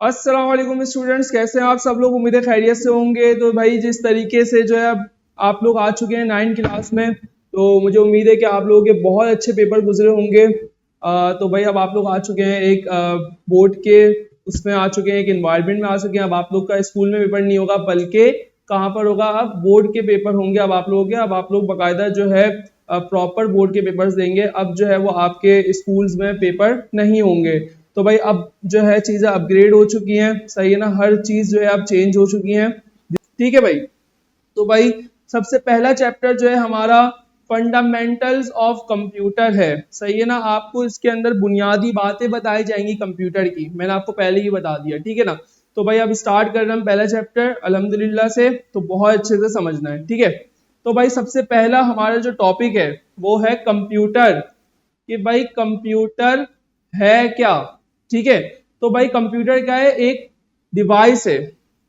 अस्सलाम वालेकुम स्टूडेंट्स, कैसे हैं आप सब लोग। उम्मीद है खैरियत से होंगे। तो भाई जिस तरीके से जो है आप लोग आ चुके हैं 9 क्लास में, तो मुझे उम्मीद है कि आप लोगों के बहुत अच्छे पेपर गुजरे होंगे। तो भाई अब आप लोग आ चुके हैं एक बोर्ड के उसमें आ चुके हैं, एक इन्वायरमेंट में आ चुके हैं। अब आप लोग का स्कूल में पेपर नहीं होगा, बल्कि कहाँ पर होगा, अब बोर्ड के पेपर होंगे। अब आप लोगों के अब आप लोग बाकायदा जो है प्रॉपर बोर्ड के पेपर्स देंगे। अब जो है वो आपके स्कूल्स में पेपर नहीं होंगे। तो भाई अब जो है चीजें अपग्रेड हो चुकी हैं, सही है ना। हर चीज जो है अब चेंज हो चुकी हैं, ठीक है भाई। तो भाई सबसे पहला चैप्टर जो है हमारा फंडामेंटल्स ऑफ कंप्यूटर है, सही है ना। आपको इसके अंदर बुनियादी बातें बताई जाएंगी कंप्यूटर की, मैंने आपको पहले ही बता दिया, ठीक है ना। तो भाई अब स्टार्ट कर रहे हैं पहला चैप्टर अल्हम्दुलिल्लाह से, तो बहुत अच्छे से समझना है, ठीक है। तो भाई सबसे पहला हमारा जो टॉपिक है वो है कंप्यूटर, कि भाई कंप्यूटर है क्या, ठीक है। तो भाई कंप्यूटर क्या है, एक डिवाइस है,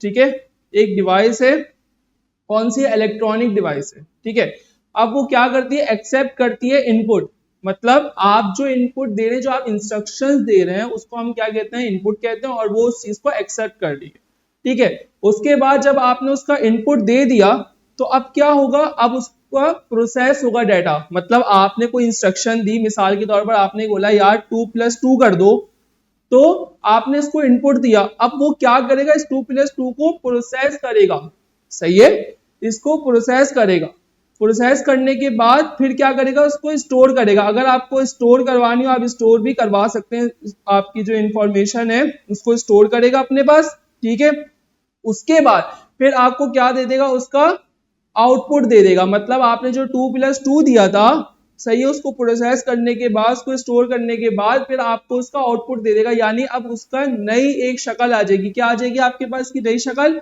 ठीक है। एक डिवाइस है, कौन सी इलेक्ट्रॉनिक डिवाइस है, ठीक है। अब वो क्या करती है, एक्सेप्ट करती है इनपुट। मतलब आप जो इनपुट दे रहे हैं, जो आप इंस्ट्रक्शंस दे रहे हैं, उसको हम क्या कहते हैं, इनपुट कहते हैं। और वो उस चीज को एक्सेप्ट कर रही है, ठीक है। उसके बाद जब आपने उसका इनपुट दे दिया, तो अब क्या होगा, अब उसका प्रोसेस होगा डाटा। मतलब आपने कोई इंस्ट्रक्शन दी, मिसाल के तौर पर आपने बोला यार 2+2 कर दो, तो आपने इसको इनपुट दिया। अब वो क्या करेगा, इस 2+2 को प्रोसेस करेगा, सही है। इसको प्रोसेस करेगा, प्रोसेस करने के बाद फिर क्या करेगा, उसको स्टोर करेगा। अगर आपको स्टोर करवानी हो, आप स्टोर भी करवा सकते हैं। आपकी जो इंफॉर्मेशन है उसको स्टोर करेगा अपने पास, ठीक है। उसके बाद फिर आपको क्या दे देगा, उसका आउटपुट दे देगा। मतलब आपने जो 2+2 दिया था, सही है, उसको प्रोसेस करने के बाद, उसको स्टोर करने के बाद फिर आपको उसका आउटपुट दे देगा। यानी अब उसका नई एक शक्ल आ जाएगी। क्या आ जाएगी आपके पास की नई शक्ल,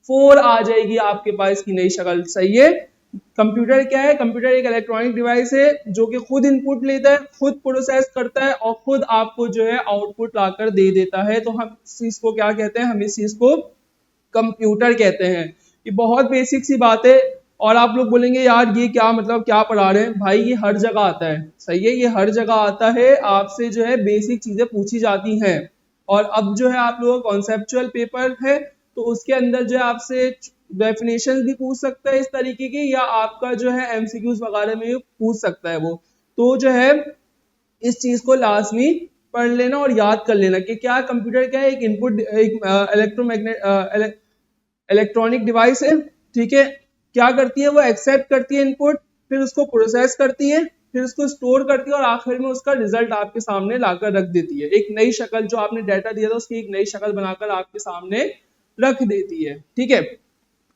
4 आ जाएगी आपके पास की नई शक्ल, सही है। कंप्यूटर क्या है, कंप्यूटर एक इलेक्ट्रॉनिक डिवाइस है जो कि खुद इनपुट लेता है, खुद प्रोसेस करता है और खुद आपको जो है आउटपुट लाकर दे देता है। तो हम इस चीज को क्या कहते हैं, हम इस चीज को कंप्यूटर कहते हैं। ये बहुत बेसिक सी बात है। और आप लोग बोलेंगे यार ये क्या मतलब, क्या पढ़ा रहे हैं भाई, ये हर जगह आता है, सही है। ये हर जगह आता है, आपसे जो है बेसिक चीजें पूछी जाती हैं। और अब जो है आप लोगों का कॉन्सेप्चुअल पेपर है, तो उसके अंदर जो है आपसे डेफिनेशन भी पूछ सकता है इस तरीके की, या आपका जो है एमसीक्यूज वगैरह में भी पूछ सकता है वो। तो जो है इस चीज को लाजमी पढ़ लेना और याद कर लेना कि क्या कंप्यूटर क्या है, एक इनपुट, एक इलेक्ट्रोमैग्नेट इलेक्ट्रॉनिक डिवाइस है, ठीक है। क्या करती है, वो एक्सेप्ट करती है इनपुट, फिर उसको प्रोसेस करती है, फिर उसको स्टोर करती है और आखिर में उसका रिजल्ट आपके सामने लाकर रख देती है। एक नई शक्ल, जो आपने डाटा दिया था उसकी एक नई शक्ल बनाकर आपके सामने रख देती है, ठीक है।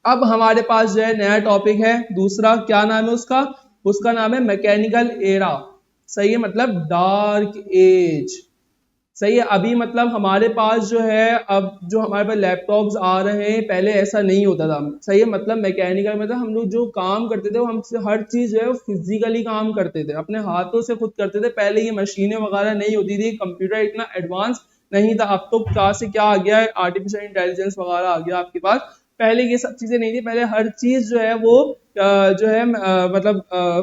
अब हमारे पास जो है नया टॉपिक है दूसरा, क्या नाम है उसका, उसका नाम है मैकेनिकल एरा, सही है। मतलब डार्क एज, सही है। अभी मतलब हमारे पास जो है, अब जो हमारे पास लैपटॉप्स आ रहे हैं, पहले ऐसा नहीं होता था, सही है। मतलब मैकेनिकल मतलब हम लोग जो काम करते थे, वो हमसे हर चीज जो है वो फिजिकली काम करते थे, अपने हाथों से खुद करते थे। पहले ये मशीनें वगैरह नहीं होती थी, कंप्यूटर इतना एडवांस नहीं था। अब तो क्या से क्या आ गया है, आर्टिफिशियल इंटेलिजेंस वगैरह आ गया आपके पास। पहले ये सब चीजें नहीं थी, पहले हर चीज जो है वो जो है मतलब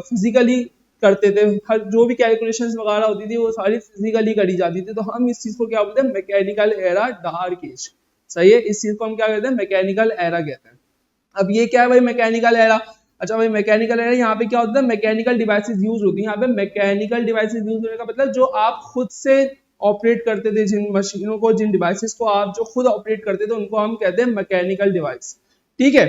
फिजिकली करते थे। हर जो भी कैलकुलेशंस वगैरह होती थी वो सारी फिजिकली करी जाती थी। तो हम इस चीज को क्या बोलते हैं, मैकेनिकल एरा डार्क एज, सही है। इस चीज को हम क्या कहते हैं, मैकेनिकल एरा कहते हैं। अब ये क्या है भाई, मैकेनिकल एरा। अच्छा भाई मैकेनिकल एरा, यहाँ पे क्या होता है, मैकेनिकल डिवाइसेस यूज होती है। यहाँ पे मैकेनिकल डिवाइसेस यूज होने का मतलब जो आप खुद से ऑपरेट करते थे, जिन मशीनों को, जिन डिवाइसेस को आप जो खुद ऑपरेट करते थे, उनको हम कहते हैं मैकेनिकल डिवाइस, ठीक है।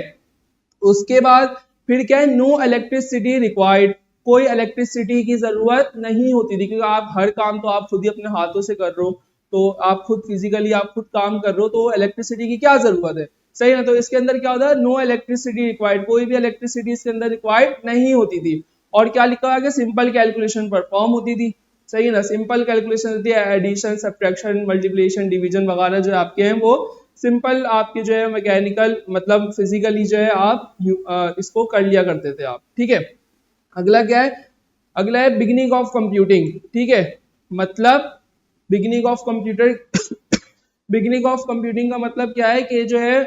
उसके बाद फिर क्या है, नो इलेक्ट्रिसिटी रिक्वायर्ड, कोई इलेक्ट्रिसिटी की जरूरत नहीं होती थी, क्योंकि आप हर काम तो आप खुद ही अपने हाथों से कर रहे हो, तो आप खुद फिजिकली आप खुद काम कर रहे हो, तो इलेक्ट्रिसिटी की क्या जरूरत है, सही ना। तो इसके अंदर क्या होता है, नो इलेक्ट्रिसिटी रिक्वायर्ड, कोई भी इलेक्ट्रिसिटी इसके अंदर रिक्वायर्ड नहीं होती थी। और क्या लिखा है, सिंपल कैलकुलेशन परफॉर्म होती थी, सही है ना। सिंपल कैलकुलेशन होती है, एडिशन, सब्ट्रैक्शन, मल्टीप्लिकेशन, डिवीजन वगैरह जो आपके हैं वो सिंपल आपके जो है मैकेनिकल मतलब फिजिकली जो है आप इसको कर लिया करते थे आप, ठीक है। अगला क्या है, अगला है बिगिनिंग ऑफ कंप्यूटिंग, ठीक है। मतलब beginning of computer beginning of computing का मतलब क्या है कि जो है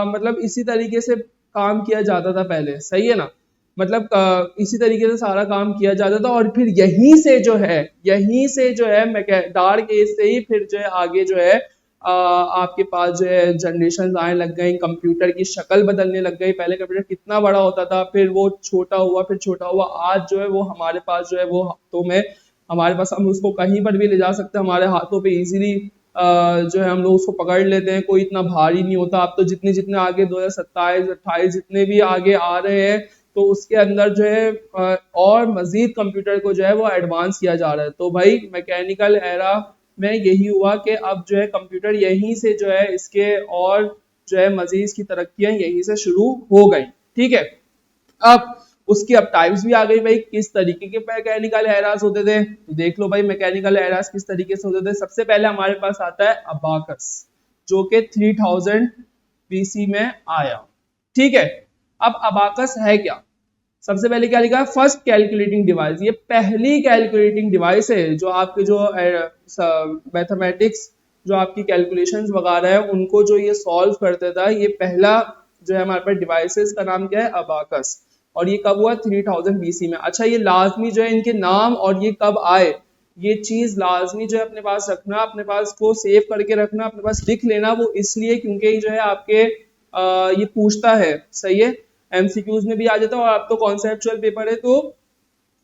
मतलब इसी तरीके से काम किया जाता था पहले, सही है ना। मतलब इसी तरीके से सारा काम किया जाता था और फिर यहीं से जो है, यहीं से जो है डार्क एज से ही फिर जो है आगे जो है आपके पास जो है जनरेशन आने लग गई, कंप्यूटर की शक्ल बदलने लग गई। पहले कंप्यूटर कितना बड़ा होता था, फिर वो छोटा हुआ, फिर छोटा हुआ, आज जो है वो हमारे पास जो है वो हफ्तों में हमारे पास, हम उसको कहीं पर भी ले जा सकते हैं, हमारे हाथों पे इजीली जो है हम लोग उसको पकड़ लेते हैं, कोई इतना भारी नहीं होता। अब तो जितने जितने आगे 2027 28 जितने भी आगे आ रहे हैं, तो उसके अंदर जो है और मजीद कंप्यूटर को जो है वो एडवांस किया जा रहा है। तो भाई मैकेनिकल एरा में यही हुआ कि अब जो है कंप्यूटर यहीं से जो है इसके और जो है मजीद की तरक्कियां यहीं से शुरू हो गई। ठीक है, अब उसकी अब टाइप्स भी आ गई भाई, किस तरीके के मैकेनिकल एरास होते थे। तो देख लो भाई मैकेनिकल एरास किस तरीके से होते थे। सबसे पहले हमारे पास आता है अबाकस, जो कि 3000 बीसी में आया। ठीक है, अब अबाकस है क्या? सबसे पहले क्या लिखा है? First calculating device. ये पहली कैलकुलेटिंग डिवाइस है जो आपके जो मैथमेटिक्स जो आपकी कैलकुलेशंस वगैरह है उनको जो ये सॉल्व करता था, ये पहला जो है हमारे पास डिवाइसेस का नाम क्या है? अबाकस। और ये कब हुआ? 3000 बीसी में। अच्छा, ये लाजमी जो है इनके नाम और ये कब आए, ये चीज लाजमी जो है अपने पास रखना, अपने पास को सेव करके रखना, अपने पास लिख लेना। वो इसलिए क्योंकि जो है आपके ये पूछता है, सही है, एमसीक्यूज में भी आ जाता है। और आप तो कॉन्सेप्चुअल पेपर है, तो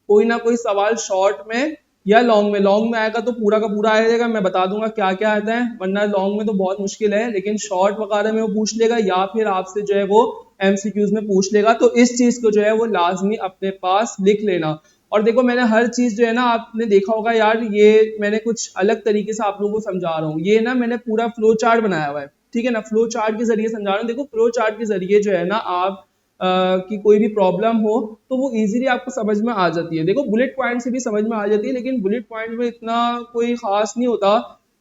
कोई ना कोई सवाल शॉर्ट में या लॉन्ग में आएगा तो पूरा का पूरा आ जाएगा, मैं बता दूंगा क्या क्या आता है। वरना लॉन्ग में तो बहुत मुश्किल है, लेकिन शॉर्ट वगैरह में वो पूछ लेगा या फिर आपसे जो है वो एमसीक्यूज में पूछ लेगा। तो इस चीज को जो है वो लाजमी अपने पास लिख लेना। और देखो, मैंने हर चीज जो है ना, आपने देखा होगा यार, ये मैंने कुछ अलग तरीके से आप लोगों को समझा रहा हूँ। ये ना मैंने पूरा फ्लो चार्ट बनाया हुआ है, ठीक है ना, फ्लो चार्ट के जरिए समझा रहा हूँ। देखो, फ्लो चार्ट के जरिए जो है ना आप कि कोई भी प्रॉब्लम हो तो वो इजीली आपको समझ में आ जाती है। देखो, बुलेट पॉइंट से भी समझ में आ जाती है, लेकिन बुलेट पॉइंट में इतना कोई खास नहीं होता,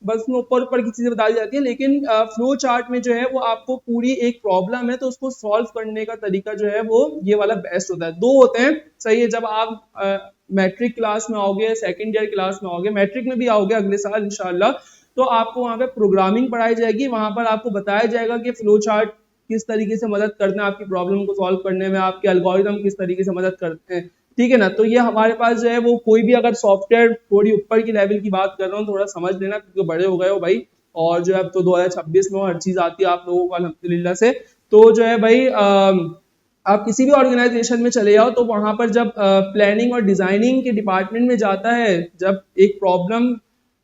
बस में ऊपर ऊपर की चीजें बता दी जाती है। लेकिन फ्लो चार्ट में जो है वो आपको पूरी एक प्रॉब्लम है तो उसको सॉल्व करने का तरीका जो है वो ये वाला बेस्ट होता है। दो होते हैं, सही है। जब आप मैट्रिक क्लास में आओगे, सेकेंड ईयर क्लास में आओगे, मैट्रिक में भी आओगे अगले साल इंशाल्लाह, तो आपको वहां पे प्रोग्रामिंग पढ़ाई जाएगी। वहां पर आपको बताया जाएगा कि फ्लो चार्ट किस तरीके से मदद करते हैं आपकी प्रॉब्लम को सॉल्व करने में, आपके एल्गोरिथम किस तरीके से मदद करते हैं, ठीक है ना। तो ये हमारे पास जो है वो कोई भी अगर सॉफ्टवेयर थोड़ी ऊपर की लेवल की बात कर रहा हूँ, थोड़ा समझ लेना क्योंकि बड़े हो गए हो भाई। और जो है अब तो 2026 में हर चीज आती है आप लोगों को अल्हम्दुलिल्लाह से। तो जो है भाई आप किसी भी ऑर्गेनाइजेशन में चले जाओ तो वहां पर जब प्लानिंग और डिजाइनिंग के डिपार्टमेंट में जाता है, जब एक प्रॉब्लम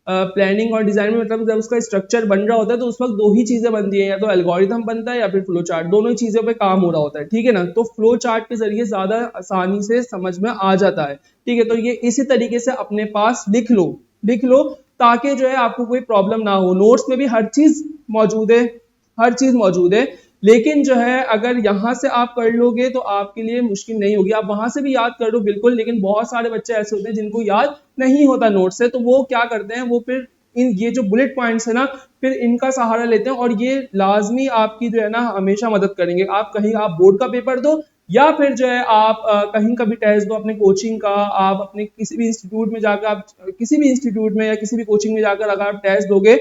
प्लानिंग और डिजाइन में, मतलब जब उसका स्ट्रक्चर बन रहा होता है तो उस वक्त दो ही चीजें बनती है, या तो एल्गोरिथम बनता है या फिर फ्लो चार्ट। दोनों ही चीजों पे काम हो रहा होता है, ठीक है ना। तो फ्लो चार्ट के जरिए ज्यादा आसानी से समझ में आ जाता है, ठीक है। तो ये इसी तरीके से अपने पास लिख लो ताकि जो है आपको कोई प्रॉब्लम ना हो। नोट्स में भी हर चीज मौजूद है, हर चीज मौजूद है। लेकिन जो है अगर यहाँ से आप कर लोगे तो आपके लिए मुश्किल नहीं होगी। आप वहां से भी याद कर लो बिल्कुल, लेकिन बहुत सारे बच्चे ऐसे होते हैं जिनको याद नहीं होता नोट से, तो वो क्या करते हैं, वो फिर इन ये जो बुलेट पॉइंट्स है ना, फिर इनका सहारा लेते हैं। और ये लाजमी आपकी जो है ना हमेशा मदद करेंगे। आप कहीं आप बोर्ड का पेपर दो या फिर जो है आप कहीं का भी टेस्ट दो अपने कोचिंग का, आप अपने किसी भी इंस्टीट्यूट में जाकर, आप किसी भी इंस्टीट्यूट में या किसी भी कोचिंग में जाकर अगर आप टेस्ट दोगे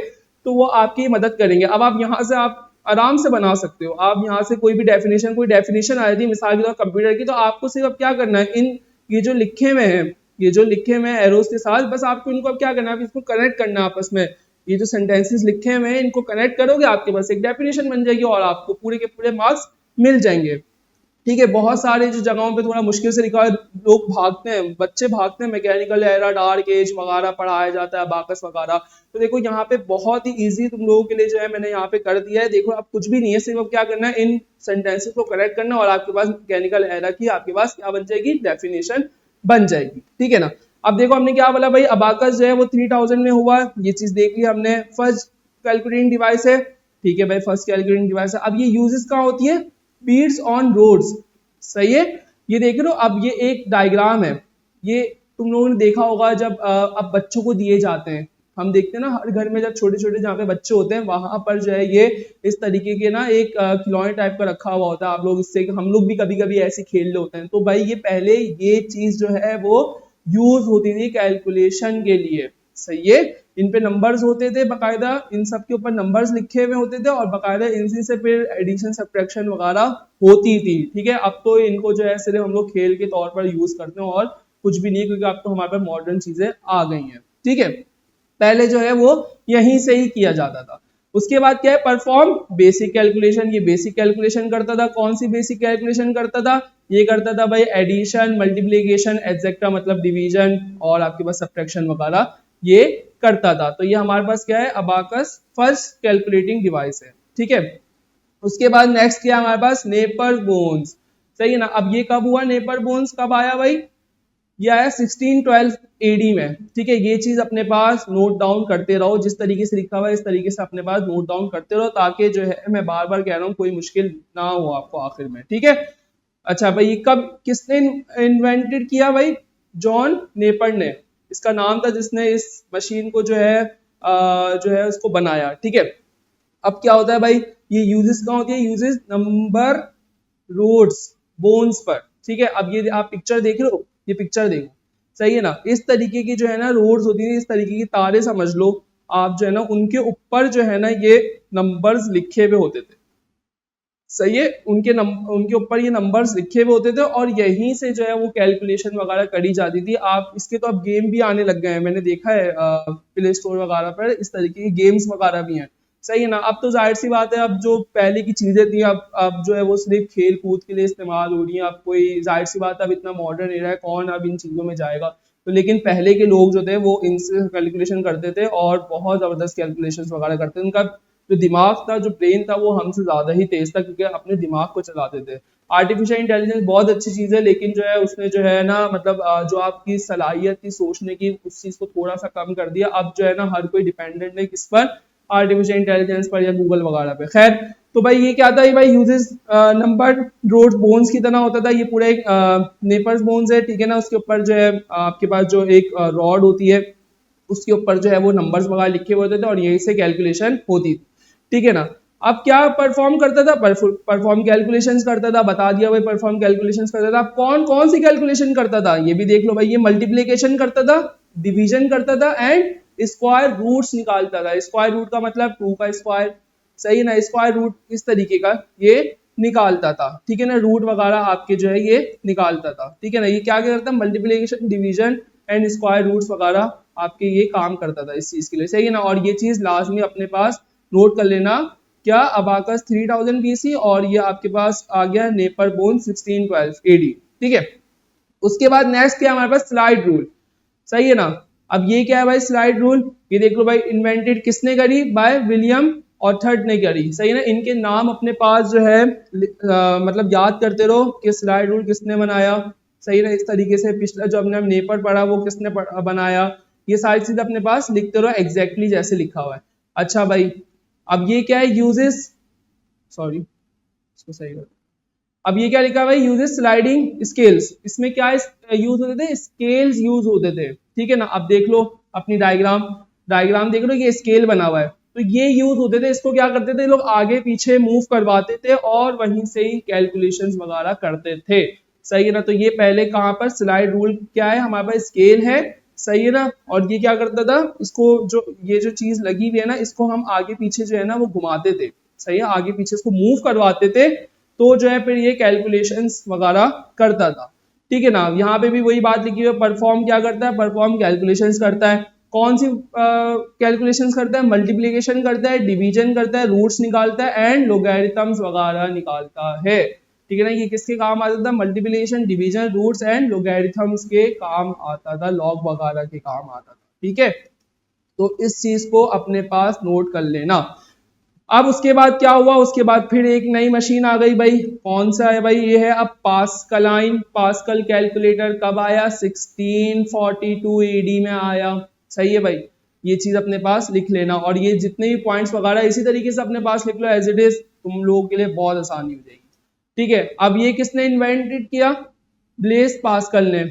तो वो आपकी मदद करेंगे। अब आप यहाँ से आप आराम से बना सकते हो। आप यहाँ से कोई डेफिनेशन आई थी मिसाल के तौर कंप्यूटर की, तो आपको सिर्फ अब क्या करना है, इन ये जो लिखे हुए हैं, ये जो लिखे हुए हैं एरोस के साथ, बस आपको इनको अब क्या करना है, इसको कनेक्ट करना है आपस में। ये जो सेंटेंसेस लिखे हुए हैं इनको कनेक्ट करोगे, आपके पास एक डेफिनेशन बन जाएगी और आपको पूरे के पूरे मार्क्स मिल जाएंगे, ठीक है। बहुत सारे जो जगहों पे थोड़ा मुश्किल से लिखा है, लोग भागते हैं, बच्चे भागते हैं, मैकेनिकल एरा, डार्क एज वगैरह पढ़ाया जाता है, बाकस वगैरह। तो देखो यहाँ पे बहुत ही इजी तुम लोगों के लिए जो है मैंने यहाँ पे कर दिया है। देखो अब कुछ भी नहीं है, सिर्फ अब क्या करना है, इन सेंटेंसेस को कनेक्ट करना और आपके पास मैकेनिकल एरा की आपके पास क्या बन जाएगी, डेफिनेशन बन जाएगी, ठीक है ना। अब देखो हमने क्या बोला भाई, अबाकस जो है वो 3000 में हुआ, ये चीज देख ली हमने। फर्स्ट कैलकुलेटिंग डिवाइस है, ठीक है भाई, फर्स्ट कैलकुलेटिंग डिवाइस है। अब ये यूजेस कहाँ होती है, स्पीड्स ऑन रोड्स, सही है। ये देख लो, अब ये एक डायग्राम है, ये तुम लोगों ने देखा होगा जब अब बच्चों को दिए जाते हैं, हम देखते हैं ना हर घर में जब छोटे छोटे जहाँ पे बच्चे होते हैं वहां पर जो है ये इस तरीके के ना एक खिलौने टाइप का रखा हुआ होता है। आप लोग इससे, हम लोग भी कभी कभी ऐसे खेल रहे होते हैं। तो भाई ये पहले ये चीज जो है वो यूज होती थी कैलकुलेशन के लिए, सही है। इन पे नंबर्स होते थे बाकायदा, इन सब के ऊपर नंबर्स लिखे हुए होते थे और बाकायदा इनसे से फिर एडिशन सब्ट्रैक्शन वगैरह होती थी, ठीक है। अब तो इनको जो है सिर्फ हम लोग खेल के तौर पर यूज करते हैं और कुछ भी नहीं, क्योंकि अब तो हमारे पास मॉडर्न चीजें आ गई हैं, ठीक है। पहले जो है वो यहीं से ही किया जाता था। उसके बाद क्या है, परफॉर्म बेसिक कैलकुलेशन, ये बेसिक कैलकुलेशन करता था। कौन सी बेसिक कैलकुलेशन करता था, ये करता था भाई एडिशन, मल्टीप्लिकेशन, एग्जैक्टा मतलब डिवीजन, और आपके पास सब्ट्रैक्शन वगैरह ये करता था। तो ये हमारे पास क्या है, अबाकस फर्स्ट कैलकुलेटिंग डिवाइस है, ठीक है। उसके बाद नेक्स्ट क्या है हमारे पास, नेपर बोन्स, सही है ना। अब ये कब हुआ, नेपर बोन्स कब आया भाई, ये आया 1612 एडी में, ठीक है। ये चीज अपने पास नोट डाउन करते रहो, जिस तरीके से लिखा हुआ है इस तरीके से अपने पास नोट डाउन करते रहो, ताकि जो है मैं बार बार कह रहा हूँ कोई मुश्किल ना हो आपको आखिर में, ठीक है। अच्छा भाई, ये कब किसने इन्वेंटेड किया भाई, जॉन नेपर ने, इसका नाम था जिसने इस मशीन को जो है उसको बनाया, ठीक है। अब क्या होता है भाई, ये यूजेस कहाँ होती है, यूजेस नंबर रोड्स बोन्स पर, ठीक है। अब ये आप पिक्चर देख रहे हो, ये पिक्चर देखो, सही है ना। इस तरीके की जो है ना रोड्स होती है, इस तरीके की तारे समझ लो आप, जो है ना उनके ऊपर जो है ना ये नंबर्स लिखे हुए होते थे, सही है। उनके ऊपर ये नंबर्स लिखे हुए होते थे, और यहीं से जो है वो कैलकुलेशन वगैरह करी जाती थी। आप इसके तो अब गेम भी आने लग गए हैं, मैंने देखा है प्ले स्टोर वगैरह पर इस तरीके के गेम्स वगैरह भी हैं, सही है ना। अब तो जाहिर सी बात है, अब जो पहले की चीजें थी अब जो है वो सिर्फ खेल कूद के लिए इस्तेमाल हो रही हैं। अब कोई जाहिर सी बात है, अब इतना मॉडर्न एरा है, कौन अब इन चीजों में जाएगा। तो लेकिन पहले के लोग जो थे वो इनसे कैलकुलेशन करते थे, और बहुत जबरदस्त कैलकुलेशन वगैरह करते थे। उनका जो दिमाग था, जो ब्रेन था, वो हमसे ज्यादा ही तेज था, क्योंकि अपने दिमाग को चलाते थे। आर्टिफिशियल इंटेलिजेंस बहुत अच्छी चीज है, लेकिन जो है उसने जो है ना मतलब जो आपकी सलाहियत थी सोचने की, उस चीज को थोड़ा सा कम कर दिया। अब जो है ना हर कोई डिपेंडेंट है किस पर, आर्टिफिशियल इंटेलिजेंस पर या गूगल वगैरह पे। खैर, तो भाई ये क्या था, ये भाई यूजेस नंबर रोड बोन्स की तरह होता था। ये पूरा एक नेपर्स बोन्स है, ठीक है ना। उसके ऊपर जो है आपके पास जो एक रॉड होती है, उसके ऊपर जो है वो नंबर्स वगैरह लिखे हुए होते थे, और यहीं से कैलकुलेशन होती थी, ठीक है ना। अब क्या परफॉर्म करता था, परफॉर्म कैलकुलेशंस करता था, बता दिया भाई परफॉर्म कैलकुलेशंस करता था। अब कौन कौन सी कैलकुलेशन करता था ये भी देख लो भाई। ये मल्टीप्लिकेशन करता था, डिवीजन करता था, एंड स्क्वायर रूट्स निकालता था। स्क्वायर रूट का मतलब 2 का स्क्वायर, सही है ना। स्क्वायर रूट इस तरीके का ये निकालता था, ठीक है ना। रूट वगैरह आपके जो है ये निकालता था, ठीक है ना। ये क्या करता था, multiplication, division and square roots वगैरह आपके ये काम करता था इस चीज के लिए, सही है ना। और ये चीज लाजमी अपने पास नोट कर लेना, क्या, अबाकस 3000 BC, और ये आपके पास आ गया नेपर बोन 1612 AD, ठीक है। उसके बाद नेक्स्ट क्या हमारे पास, स्लाइड रूल, सही है ना। अब ये क्या है भाई, स्लाइड रूल, ये देख लो भाई, इन्वेंटेड किसने करी, बाय विलियम ऑथर्ड ने करी, सही है ना। इनके नाम अपने पास जो है मतलब याद करते रहो कि स्लाइड रूल किसने बनाया, सही है ना। इस तरीके से पिछला जो हमने नेपर पढ़ा वो किसने बनाया, ये सारी चीज अपने पास लिखते रहो एग्जैक्टली जैसे लिखा हुआ है। अच्छा भाई, अब ये क्या है, यूजेस, सॉरी इसको सही कर, अब ये क्या लिखा है भाई, यूजेस स्लाइडिंग स्केल्स। इसमें क्या यूज होते थे, स्केल्स यूज होते थे, ठीक है ना। अब देख लो अपनी डायग्राम, डायग्राम देख लो, ये स्केल बना हुआ है, तो ये यूज होते थे। इसको क्या करते थे लोग, आगे पीछे मूव करवाते थे, और वहीं से ही कैलकुलेशंस वगैरह करते थे, सही है ना। तो ये पहले कहाँ पर, स्लाइड रूल क्या है हमारे पास, स्केल है, सही है ना। और ये क्या करता था, इसको जो ये जो चीज लगी हुई है ना, इसको हम आगे पीछे जो है ना वो घुमाते थे, सही है, आगे पीछे इसको मूव करवाते थे, तो जो है फिर ये कैलकुलेशंस वगैरह करता था, ठीक है ना। यहाँ पे भी वही बात लिखी हुई है, परफॉर्म क्या करता है, परफॉर्म कैलकुलेशंस करता है। कौन सी कैलकुलेशंस करता है, मल्टीप्लिकेशन करता है, डिवीजन करता है, रूट्स निकालता है, एंड लोगैरिथम्स वगैरह निकालता है, ठीक है ना। ये किसके काम आता था, मल्टीप्लिकेशन, डिवीजन, रूट्स एंड लोगैरिथम्स के काम आता था, लॉग वगैरह के काम आता था, ठीक है। तो इस चीज को अपने पास नोट कर लेना। अब उसके बाद क्या हुआ, उसके बाद फिर एक नई मशीन आ गई भाई, कौन सा है भाई, ये है अब पास्कलाइन, पास्कल कैलकुलेटर। कब आया, 1642 AD में आया, सही है भाई। ये चीज अपने पास लिख लेना, और ये जितने भी पॉइंट्स वगैरह इसी तरीके से अपने पास लिख लो एज इट इज, तुम लोगों के लिए बहुत आसानी हो जाएगी, ठीक है। अब ये किसने इन्वेंटेड किया, ब्लेस पास्कल ने,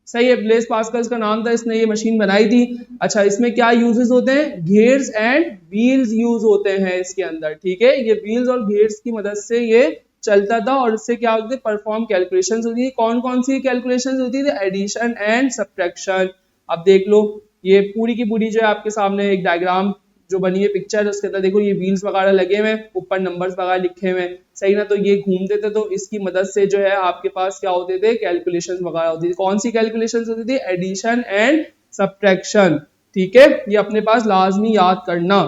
सही है। ब्लेस पास्कल का नाम था, इसने ये मशीन बनाई थी। अच्छा, इसमें क्या यूजेस होते हैं, घेर्स एंड व्हील्स यूज होते हैं इसके अंदर, ठीक है। ये व्हील्स और घेर्स की मदद से ये चलता था, और इससे क्या होती है, परफॉर्म कैलकुलेशंस होती है। कौन कौन सी कैलकुलेशंस होती थी, एडिशन एंड सब्ट्रैक्शन। अब देख लो, ये पूरी की पूरी जो है आपके सामने एक डायग्राम जो बनी है पिक्चर, उसके अंदर देखो ये व्हील्स वगैरह लगे हुए, ऊपर नंबर्स वगैरह लिखे हुए, सही ना। तो ये घूमते थे, तो इसकी मदद से जो है आपके पास क्या होते थे, कैलकुलेशंस वगैरह होती थी। कौन सी कैलकुलेशंस होती थी, एडिशन एंड सब्ट्रैक्शन, ठीक है। ये अपने पास लाजमी याद करना।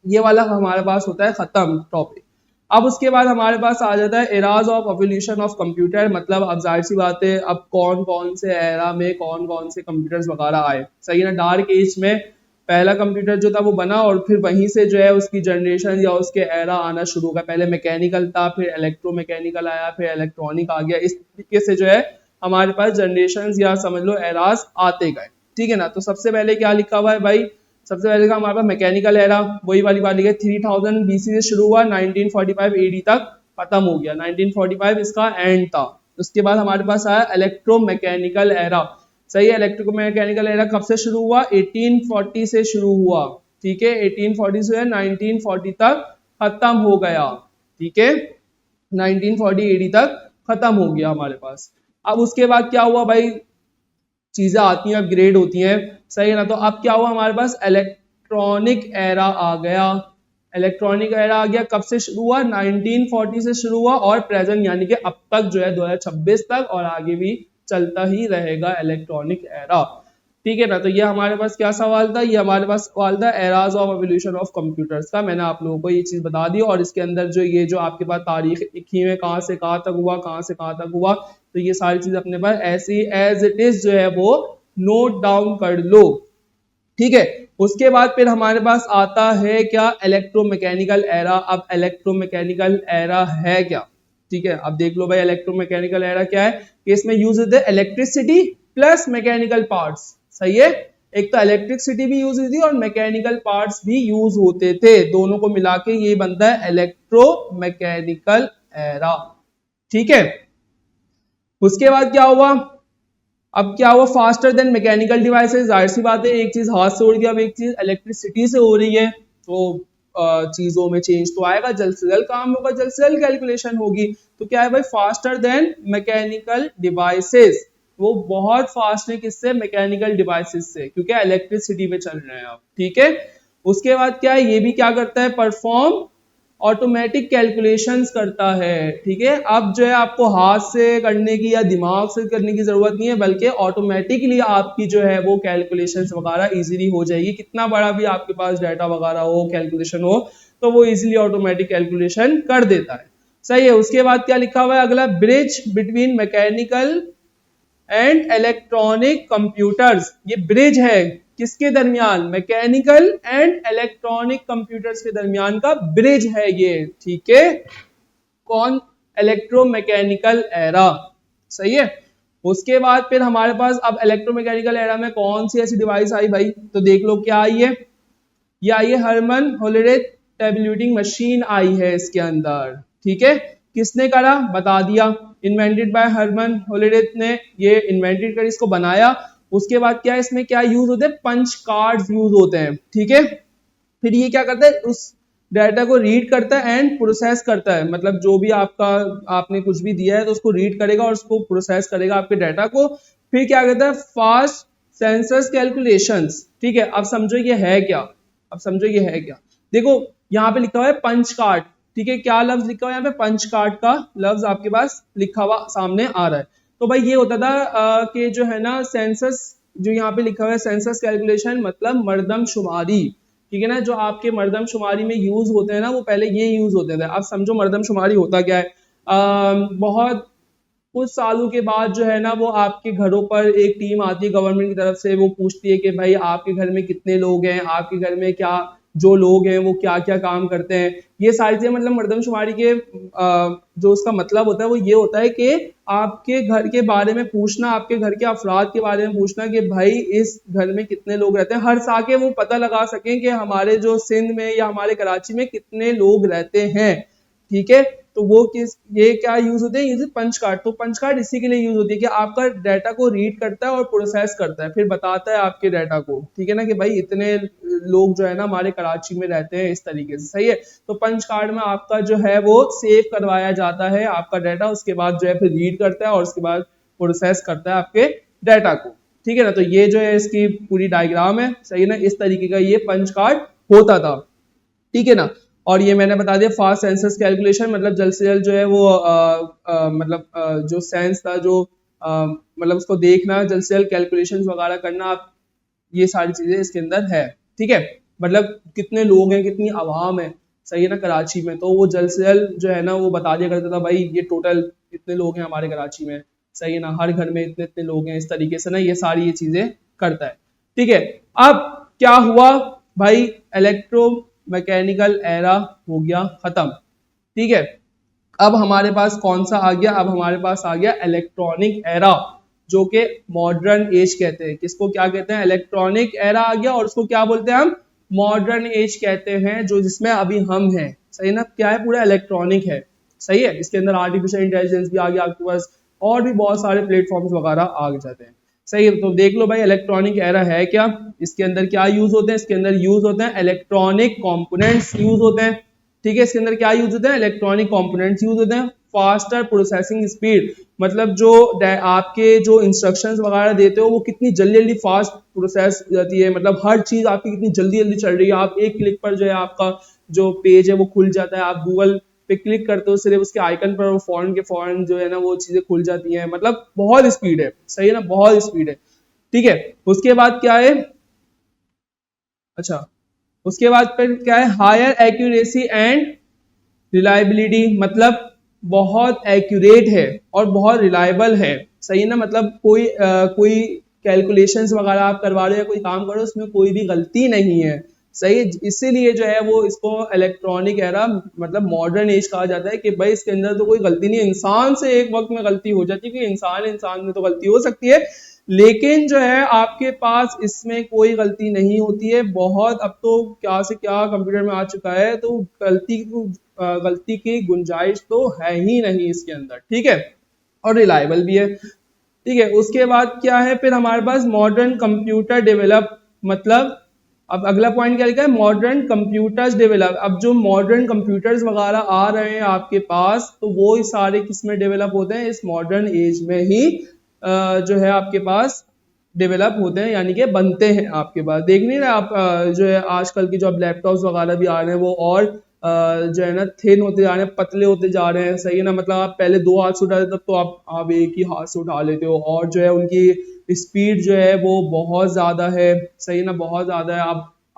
ये वाला हमारे पास होता है खत्म टॉपिक। अब उसके बाद हमारे पास आ जाता है eras of evolution of computer, मतलब अब जाहिर सी बात है अब कौन कौन से एरा में कौन कौन से कंप्यूटर्स वगैरह आए, सही है ना। डार्क एज में पहला कंप्यूटर जो था वो बना और फिर वहीं से जो है उसकी जनरेशन या उसके एरा आना शुरू हो गया। पहले मैकेनिकल था, फिर इलेक्ट्रोमैकेनिकल आया, फिर इलेक्ट्रॉनिक आ गया। इस तरीके से जो है हमारे पास जनरेशन या समझ लो एराज आते गए, ठीक है ना। तो सबसे पहले क्या लिखा हुआ है भाई, सबसे पहले का हमारे पास मैकेनिकल एरा, वही वाली बात लिखी है 3000 बीसी से शुरू हुआ, 1945 एडी तक खत्म हो गया, 1945 इसका एंड था। उसके बाद हमारे पास आया इलेक्ट्रोमैकेनिकल एरा, सही है। इलेक्ट्रोमैकेनिकल एरा कब से शुरू हुआ, 1840 से शुरू हुआ, ठीक है। 1840 से 1940 तक खत्म हो गया, ठीक है। 1940 एडी तक खत्म हो गया हमारे पास। अब उसके बाद क्या हुआ भाई, चीजें आती हैं अपग्रेड होती हैं, सही है ना। तो अब क्या हुआ हमारे पास इलेक्ट्रॉनिक एरा आ गया। इलेक्ट्रॉनिक एरा आ गया, कब से शुरू हुआ, 1940 से शुरू हुआ और प्रेजेंट यानी कि अब तक जो है 2026 तक और आगे भी चलता ही रहेगा इलेक्ट्रॉनिक एरा, ठीक है ना। तो ये हमारे पास क्या सवाल था, ये हमारे पास सवाल था eras of evolution of computers का। मैंने आप लोगों को ये चीज बता दी और इसके अंदर जो ये जो आपके पास तारीख लिखी है कहाँ से कहाँ तक हुआ, कहाँ से कहाँ तक हुआ, तो ये सारी चीज अपने पास ऐसी एज इट इज जो है वो नोट डाउन कर लो, ठीक है। उसके बाद फिर हमारे पास आता है क्या, इलेक्ट्रोमैकेनिकल एरा। अब इलेक्ट्रोमैकेनिकल एरा है क्या, ठीक है। अब देख लो भाई इलेक्ट्रोमैकेनिकल एरा क्या है कि इसमें यूज होते हैं इलेक्ट्रिसिटी प्लस मैकेनिकल पार्ट्स, सही है। एक तो इलेक्ट्रिसिटी भी यूज होती है और मैकेनिकल पार्ट्स भी यूज होते थे, दोनों को मिला के ये बनता है इलेक्ट्रोमैकेनिकल एरा, ठीक है। उसके बाद क्या हुआ, अब क्या हुआ, फास्टर देन मैकेनिकल डिवाइसेस। जाहिर सी बात है एक चीज हाथ से उड़ गई, अब एक चीज इलेक्ट्रिसिटी से हो रही है, तो चीजों में चेंज तो आएगा, जल्द से जल्द काम होगा, जल्द से जल्द कैलकुलेशन होगी। तो क्या है भाई, फास्टर देन मैकेनिकल डिवाइसेस, वो बहुत फास्ट है किससे, मैकेनिकल डिवाइसेस से, क्योंकि इलेक्ट्रिसिटी पे चल रहे हैं आप, ठीक है। उसके बाद क्या है, ये भी क्या करता है, परफॉर्म ऑटोमेटिक कैलकुलेशंस करता है, ठीक है। अब जो है आपको हाथ से करने की या दिमाग से करने की जरूरत नहीं है, बल्कि ऑटोमेटिकली आपकी जो है वो कैलकुलेशंस वगैरह इजीली हो जाएगी। कितना बड़ा भी आपके पास डाटा वगैरह हो, कैलकुलेशन हो, तो वो इजीली ऑटोमेटिक कैलकुलेशन कर देता है, सही है। उसके बाद क्या लिखा हुआ है अगला, bridge between mechanical and electronic computers. ये ब्रिज है किसके दरमियान, मैकेनिकल एंड इलेक्ट्रॉनिक कंप्यूटर्स के दरमियान का ब्रिज है ये, ठीक है। कौन, इलेक्ट्रोमैकेनिकल एरा, सही है। उसके बाद फिर हमारे पास अब इलेक्ट्रोमैकेनिकल एरा में कौन सी ऐसी डिवाइस आई भाई, तो देख लो क्या आई है, ये आई है हरमन होलिडे टैबुलेटिंग मशीन आई है इसके अंदर, ठीक है। किसने करा, बता दिया, इन्वेंटेड बाय हरमन होलिडे ने ये इन्वेंटेड कर इसको बनाया। उसके बाद क्या है, इसमें क्या यूज होते हैं, पंच कार्ड्स यूज होते हैं, ठीक है। फिर ये क्या करता है, उस डाटा को रीड करता है एंड प्रोसेस करता है, मतलब जो भी आपका आपने कुछ भी दिया है तो उसको रीड करेगा और उसको प्रोसेस करेगा आपके डाटा को। फिर क्या करता है, फास्ट सेंसस कैलकुलेशंस, ठीक है। अब समझो ये है क्या, अब समझो ये है क्या, देखो यहाँ पे लिखा हुआ है पंच कार्ड, ठीक है। क्या लफ्ज लिखा हुआ है यहाँ पे, पंच कार्ड का लफ्ज आपके पास लिखा हुआ सामने आ रहा है। तो भाई ये होता था कि जो है ना सेंसस, जो यहाँ पे लिखा हुआ है सेंसस कैलकुलेशन मतलब मर्दमशुमारी, ठीक है ना। जो आपके मर्दमशुमारी में यूज होते हैं ना, वो पहले ये यूज होते थे। अब समझो मर्दमशुमारी होता क्या है, बहुत कुछ सालों के बाद जो है ना वो आपके घरों पर एक टीम आती है गवर्नमेंट की तरफ से, वो पूछती है कि भाई आपके घर में कितने लोग हैं, आपके घर में क्या जो लोग हैं वो क्या क्या काम करते हैं, ये सारी चीजें, मतलब मर्दमशुमारी के जो उसका मतलब होता है वो ये होता है कि आपके घर के बारे में पूछना, आपके घर के अफराद के बारे में पूछना कि भाई इस घर में कितने लोग रहते हैं, हर ताकि वो पता लगा सकें कि हमारे जो सिंध में या हमारे कराची में कितने लोग रहते हैं, ठीक है। तो वो किस, ये क्या यूज होते हैं, ये पंच कार्ड। तो पंच कार्ड इसी के लिए यूज होती है कि आपका डाटा को रीड करता है और प्रोसेस करता है, फिर बताता है आपके डाटा को, ठीक है ना, कि भाई इतने लोग जो है ना हमारे कराची में रहते हैं, इस तरीके से, सही है। तो पंच कार्ड में आपका जो है वो सेव करवाया जाता है आपका डाटा, उसके बाद जो है फिर रीड करता है और उसके बाद प्रोसेस करता है आपके डाटा को, ठीक है ना। तो ये जो है इसकी पूरी डायग्राम है, सही है ना, इस तरीके का ये पंच कार्ड होता था, ठीक है ना। और ये मैंने बता दिया फास्ट सेंसस कैलकुलेशन, मतलब जल्द से जल्द जो है वो जो सेंस था, जो मतलब उसको देखना, जल्द से जल्द कैलकुलेशन वगैरह करना, आप ये सारी चीजें इसके अंदर है, ठीक है। मतलब कितने लोग हैं, कितनी आवाम है, सही है ना, कराची में। तो वो जल्द से जल्द जो है ना वो बता दिया करता था, भाई ये टोटल इतने लोग हैं हमारे कराची में, सही है ना, हर घर में इतने इतने लोग हैं, इस तरीके से ना ये सारी ये चीजें करता है। ठीक है, अब क्या हुआ भाई, इलेक्ट्रोमैकेनिकल एरा हो गया खत्म। ठीक है, अब हमारे पास कौन सा आ गया, अब हमारे पास आ गया इलेक्ट्रॉनिक एरा, जो कि मॉडर्न एज कहते हैं। किसको क्या कहते हैं, इलेक्ट्रॉनिक एरा आ गया, और उसको क्या बोलते हैं हम, मॉडर्न एज कहते हैं, जो जिसमें अभी हम हैं, सही ना, क्या है, पूरा इलेक्ट्रॉनिक है, सही है। इसके अंदर आर्टिफिशियल इंटेलिजेंस भी आ गया आपके पास, और भी बहुत सारे प्लेटफॉर्म्स वगैरह आ जाते हैं, सही है। तो देख लो भाई इलेक्ट्रॉनिक एरा है क्या, इसके अंदर क्या यूज होते हैं, इसके अंदर यूज होते हैं इलेक्ट्रॉनिक कंपोनेंट्स यूज होते हैं। ठीक है, इसके अंदर क्या यूज होते हैं, इलेक्ट्रॉनिक कंपोनेंट्स यूज होते हैं। फास्टर प्रोसेसिंग स्पीड, मतलब जो आपके जो इंस्ट्रक्शंस वगैरह देते हो वो कितनी जल्दी जल्दी फास्ट प्रोसेस हो जाती है, मतलब हर चीज आपकी कितनी जल्दी जल्दी चल रही है, आप एक क्लिक पर जो है आपका जो पेज है वो खुल जाता है, आप गूगल पे क्लिक करते हो सिर्फ उसके आइकन पर, वो फौरन के फौरन जो है ना वो चीजें खुल जाती हैं, मतलब बहुत स्पीड है, सही है ना, बहुत स्पीड है। ठीक है, उसके बाद क्या है, अच्छा उसके बाद फिर क्या है, हायर एक्यूरेसी एंड रिलायबिलिटी, मतलब बहुत एक्यूरेट है और बहुत रिलायबल है, सही है ना, मतलब कोई कैलकुलेशंस वगैरह आप करवा रहे हो या कोई काम करो उसमें कोई भी गलती नहीं है, सही है। इसीलिए जो है वो इसको इलेक्ट्रॉनिक एरा मतलब मॉडर्न एज कहा जाता है, कि भाई इसके अंदर तो कोई गलती नहीं है, इंसान से एक वक्त में गलती हो जाती है, कि इंसान में तो गलती हो सकती है, लेकिन जो है आपके पास इसमें कोई गलती नहीं होती है। बहुत अब तो क्या से क्या कंप्यूटर में आ चुका है, तो गलती की गुंजाइश तो है ही नहीं इसके अंदर, ठीक है, और रिलायबल भी है। ठीक है, उसके बाद क्या है फिर हमारे पास मॉडर्न कंप्यूटर डेवलप, मतलब अब अगला पॉइंट क्या लिखा है, मॉडर्न कंप्यूटर्स डेवलप। अब जो मॉडर्न कंप्यूटर्स वगैरह आ रहे हैं आपके पास, तो वो सारे किस में डेवलप होते हैं, इस मॉडर्न एज में ही जो है आपके पास डेवलप होते हैं, यानी कि बनते हैं आपके पास। देख नहीं रहे आप जो है आजकल की जो अब लैपटॉप्स वगैरह भी आ रहे हैं वो और जो है ना थिन होते जा रहे हैं, पतले होते जा रहे हैं, सही है ना, मतलब आप पहले दो हाथ से उठाते तब तो आप एक ही हाथ से उठा लेते हो, और जो है उनकी स्पीड जो है वो बहुत ज़्यादा है, सही है ना, बहुत ज़्यादा है।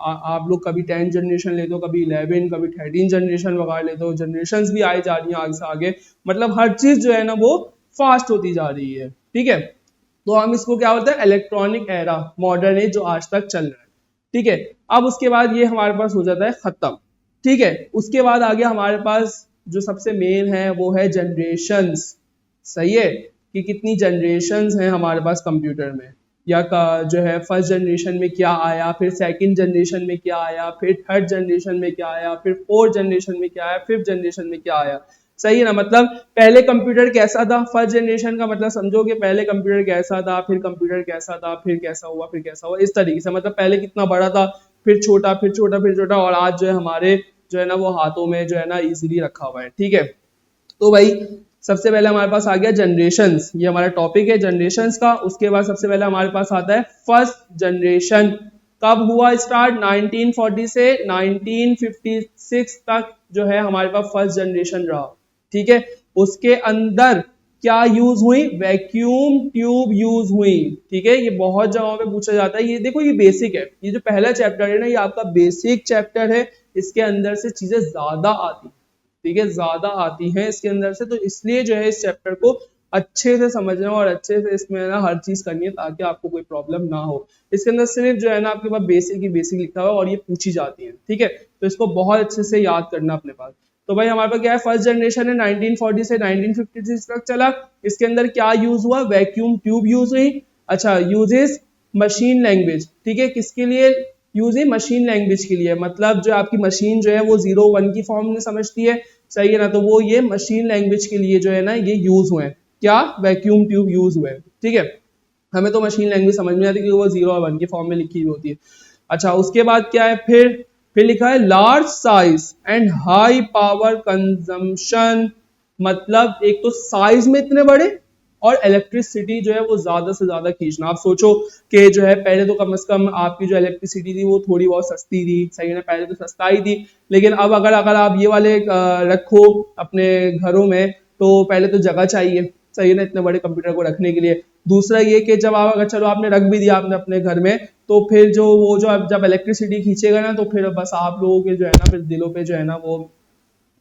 आप लोग कभी 10 जनरेशन लेते हो, कभी 11, कभी 13 जनरेशन वगैरह लेते हो, जनरेशन भी आई जा रही हैं आगे से आगे, मतलब हर चीज़ जो है ना वो फास्ट होती जा रही है। ठीक है, तो हम इसको क्या बोलते हैं, इलेक्ट्रॉनिक एरा, मॉडर्न एज जो आज तक चल रहा है। ठीक है, अब उसके बाद ये हमारे पास हो जाता है खत्म। ठीक है, उसके बाद आ गया हमारे पास जो सबसे मेन है वो है जनरेशंस, सही है, कि कितनी जनरेशंस हैं हमारे पास कंप्यूटर में, या का जो है फर्स्ट जनरेशन में क्या आया, फिर सेकंड जनरेशन में क्या आया, फिर थर्ड जनरेशन में क्या आया, फिर फोर्थ जनरेशन में क्या आया, फिफ्थ जनरेशन में क्या आया, सही है ना। मतलब पहले कंप्यूटर कैसा था, फर्स्ट जनरेशन का मतलब समझो कि पहले कंप्यूटर कैसा था, फिर कंप्यूटर कैसा था, फिर कैसा हुआ, फिर कैसा हुआ, इस तरीके से, मतलब पहले कितना बड़ा था, फिर छोटा, फिर छोटा, फिर छोटा, और आज जो है हमारे जो है ना वो हाथों में जो है ना इजीली रखा हुआ है। ठीक है, तो भाई सबसे पहले हमारे पास आ गया जनरेशंस, ये हमारा टॉपिक है जनरेशंस का। उसके बाद सबसे पहले हमारे पास आता है फर्स्ट जनरेशन। कब हुआ स्टार्ट, 1940 से 1956 तक जो है हमारे पास फर्स्ट जनरेशन रहा। ठीक है, उसके अंदर क्या यूज हुई, वैक्यूम ट्यूब यूज हुई। ठीक है, ये बहुत जगहों पे पूछा जाता है, ये देखो ये बेसिक है, ये जो पहला चैप्टर है ना ये आपका बेसिक चैप्टर है, इसके अंदर से चीजें ज्यादा आती, ठीक है, ज्यादा आती हैं इसके अंदर से, तो इसलिए जो है इस चैप्टर को अच्छे से समझना और अच्छे से इसमें ना हर चीज करनी है, ताकि आपको कोई प्रॉब्लम ना हो। इसके अंदर सिर्फ जो है ना आपके पास बेसिक ही बेसिक लिखा हुआ है और ये पूछी जाती है। ठीक है, तो इसको बहुत अच्छे से याद करना अपने पास। तो भाई हमारे पास क्या है, फर्स्ट जनरेशन है, 1940 से 1956 तक चला। इसके अंदर क्या यूज हुआ, वैक्यूम ट्यूब यूज हुई। अच्छा, यूजेस मशीन लैंग्वेज, ठीक है, किसके लिए यूज है, मशीन लैंग्वेज के लिए, मतलब जो आपकी मशीन जो है वो 0 1 की फॉर्म में समझती है, सही है ना, तो वो ये मशीन लैंग्वेज के लिए जो है ना ये यूज हुए, क्या, वैक्यूम ट्यूब यूज हुए। ठीक है, हमें तो मशीन लैंग्वेज समझ में आती है क्योंकि वो 0 और 1 की फॉर्म में लिखी हुई होती है। अच्छा, उसके बाद क्या है, फिर लिखा है large size and high power consumption, मतलब एक तो साइज में इतने बड़े और इलेक्ट्रिसिटी जो है वो ज्यादा से ज्यादा खींचना। आप सोचो कि जो है पहले तो कम से कम आपकी जो इलेक्ट्रिसिटी थी वो थोड़ी बहुत सस्ती थी, सही है ना, पहले तो सस्ता ही थी, लेकिन अब अगर आप ये वाले रखो अपने घरों में, तो पहले तो जगह चाहिए, सही है ना, इतने बड़े कंप्यूटर को रखने के लिए। दूसरा ये कि जब आप अगर चलो आपने रख भी दिया आपने अपने घर में, तो फिर जो वो जो जब इलेक्ट्रिसिटी खींचेगा ना, तो फिर बस आप लोगों के जो है ना फिर दिलों पे जो है ना वो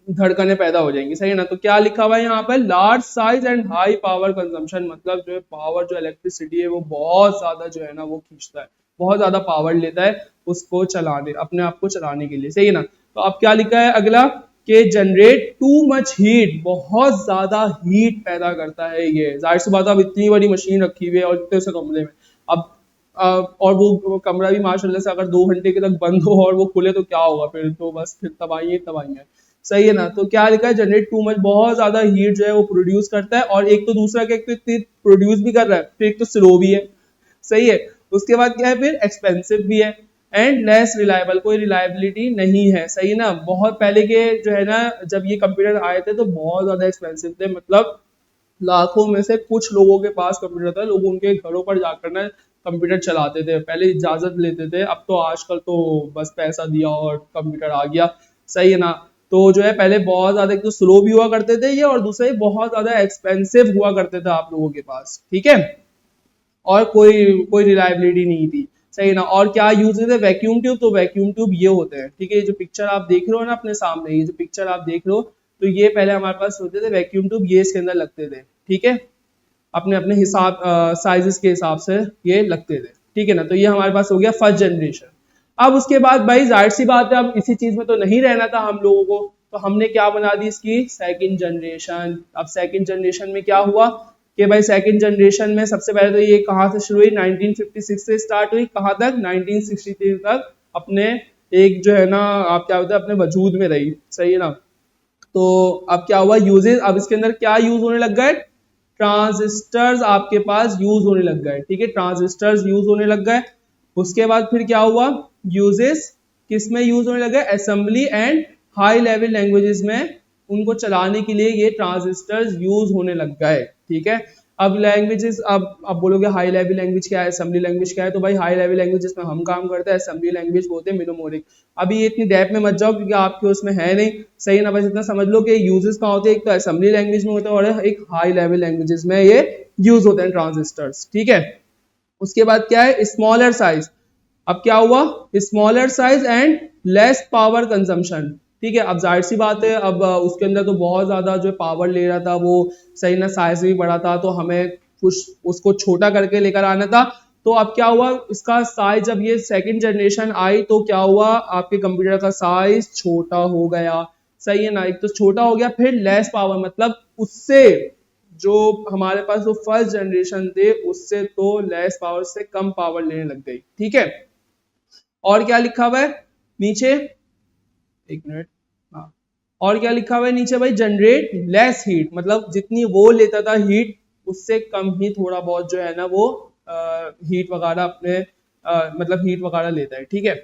धड़कनें पैदा हो जाएंगी, सही है ना। तो क्या लिखा हुआ है यहाँ पर, large size and high power consumption, मतलब जो है पावर जो इलेक्ट्रिसिटी है वो बहुत ज्यादा जो है ना वो खींचता है, बहुत ज्यादा पावर लेता है उसको चलाने, अपने आप को चलाने के लिए, सही है ना। तो अब क्या लिखा है अगला, कि जनरेट टू मच हीट, बहुत ज्यादा हीट पैदा करता है ये। जाहिर सी बात है, अब इतनी बड़ी मशीन रखी हुई है और इतने से कमरे में, अब और वो कमरा भी माशाल्लाह से अगर 2 घंटे के तक बंद हो और वो खुले तो क्या होगा, फिर तो बस फिर तबाही तबाही है, सही है ना। तो क्या लिखा है, जनरेट टू मच, बहुत ज्यादा हीट जो है वो प्रोड्यूस करता है, और एक तो दूसरा क्या, एक तो इतनी प्रोड्यूस भी कर रहा है, फिर एक तो स्लो भी है, सही है। उसके बाद क्या है, फिर एक्सपेंसिव भी है, एंड लेस रिलायबल, कोई रिलायबिलिटी नहीं है, सही ना। बहुत पहले के जो है ना जब ये कंप्यूटर आए थे तो बहुत ज्यादा एक्सपेंसिव थे, मतलब लाखों में से कुछ लोगों के पास कंप्यूटर था, लोग उनके घरों पर जाकर ना कंप्यूटर चलाते थे, पहले इजाजत लेते थे, अब तो आजकल तो बस पैसा दिया और कंप्यूटर आ गया, सही है ना। तो जो है पहले बहुत ज्यादा, एक तो स्लो भी हुआ करते थे ये, और दूसरा ही बहुत ज्यादा एक्सपेंसिव हुआ करते थे आप लोगों के पास, ठीक है, और कोई कोई रिलायबिलिटी नहीं थी, सही ना। और क्या यूज होते थे, वैक्यूम ट्यूब, तो वैक्यूम ट्यूब ये होते हैं, ठीक है, ये जो पिक्चर आप देख रहे हो ना अपने सामने, ये जो पिक्चर आप देख रहे हो, तो ये पहले हमारे पास होते थे वैक्यूम ट्यूब, ये इसके अंदर लगते थे, ठीक है, अपने अपने हिसाब साइजेस के हिसाब से ये लगते थे, ठीक है ना। तो ये हमारे पास हो गया फर्स्ट जनरेशन। अब उसके बाद भाई जाहिर सी बात है, अब इसी चीज में तो नहीं रहना था हम लोगों को, तो हमने क्या बना दी इसकी सेकंड जनरेशन। अब सेकंड जनरेशन में क्या हुआ कि भाई सेकंड जनरेशन में सबसे पहले तो ये कहाँ से शुरू हुई, 1956 से स्टार्ट हुई, कहाँ तक, 1963 तक अपने एक जो है ना आप क्या होता है अपने वजूद में रही, सही है ना। तो अब क्या हुआ यूजेस, अब इसके अंदर क्या यूज होने लग गए, ट्रांजिस्टर्स आपके पास यूज होने लग गए, ठीक है, ट्रांजिस्टर्स यूज होने लग गए। उसके बाद फिर क्या हुआ, यूजेस किस में यूज होने लगे, assembly and high level languages में, उनको चलाने के लिए ये ट्रांजिस्टर्स यूज होने लग गए, ठीक है। अब लैंग्वेजेस, अब बोलोगे हाई लेवल लैंग्वेज क्या है, असेंबली लैंग्वेज क्या है, तो भाई हाई लेवल लैंग्वेज जिसमें हम काम करते हैं, असेंबली लैंग्वेज बोलते हैं मिनोमोनिक। अभी ये इतनी डेप्थ में मत जाओ क्योंकि आपके उसमें है नहीं, सही है ना, बस इतना समझ लो कि यूजेस कहाँ होते हैं, एक तो असेंबली लैंग्वेज में होता है और एक हाई लेवल लैंग्वेजेस में ये यूज होते हैं ट्रांजिस्टर्स, ठीक है। उसके बाद क्या है, स्मॉलर साइज, अब क्या हुआ, smaller size and less power consumption, ठीक है। अब जाहिर सी बात है, अब उसके अंदर तो बहुत ज्यादा जो पावर ले रहा था वो, सही ना, साइज भी बड़ा था, तो हमें कुछ उसको छोटा करके लेकर आना था। तो अब क्या हुआ, इसका साइज, जब ये सेकंड जनरेशन आई तो क्या हुआ, आपके कंप्यूटर का साइज छोटा हो गया, सही है ना, एक तो छोटा हो गया, फिर लेस पावर, मतलब उससे जो हमारे पास जो फर्स्ट जनरेशन थे उससे तो लेस पावर से कम पावर लेने लग गई, ठीक है। और क्या लिखा हुआ है नीचे, एक मिनट, हाँ, और क्या लिखा हुआ है नीचे भाई, जनरेट लेस हीट, मतलब जितनी वो लेता था हीट उससे कम ही थोड़ा बहुत जो है ना वो हीट वगैरह अपने मतलब हीट वगैरह लेता है, ठीक है।